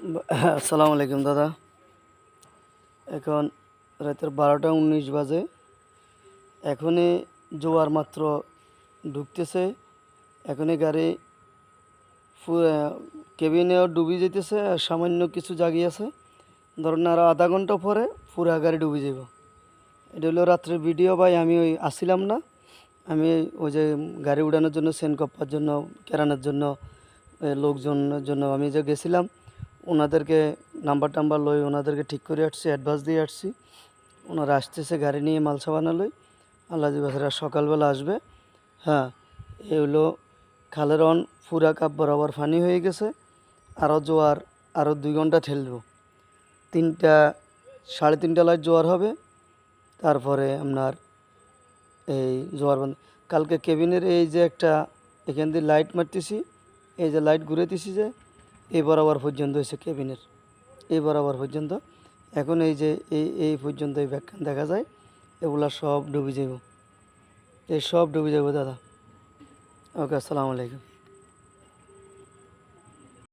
আসসালামু আলাইকুম দাদা। এখন রাতের 12টা 19 বাজে। এখনই জোয়ার মাত্র ঢুকতেছে। এখনই গাড়ি কেবিনেও ডুবে যেতেছে, আর সামান্য কিছু জাগি আছে। ধরুন আরও আধা ঘন্টা পরে পুরা গাড়ি ডুবে যাব। এটা হলো রাত্রের ভিডিও ভাই। আমি ওই আসছিলাম না, আমি ওই যে গাড়ি উড়ানোর জন্য, সেন কপ্পার জন্য, কেরানোর জন্য, লোকজনের জন্য আমি যে গেছিলাম, ওনাদেরকে নাম্বার টাম্বার লই, ওনাদেরকে ঠিক করে আসছি, অ্যাডভান্স দিয়ে আসছি। ওনারা আসতেছে গাড়ি নিয়ে মাল সাবানা লই। আল্লাহ বাসারা সকালবেলা আসবে। হ্যাঁ, এ হলো খালের অন পুরা কাপ বরাবর ফানি হয়ে গেছে। আরও জোয়ার, আরও 2 ঘন্টা ঠেলব। 3টা 3:30 লাইট জোয়ার হবে। তারপরে আপনার এই জোয়ার বন্ধ। কালকে কেবিনের এই যে একটা এখান দিয়ে লাইট মারতেছি, এই যে লাইট ঘুরেতেছি, যে এই বরাবর পর্যন্ত হয়েছে কেবিনের, এই বরাবর পর্যন্ত। এখন এই যে এই পর্যন্ত এই ব্যাখ্যান দেখা যায়, এগুলা সব ডুবে যাব, এই সব ডুবে যাব দাদা। ওকে, আসসালামু আলাইকুম।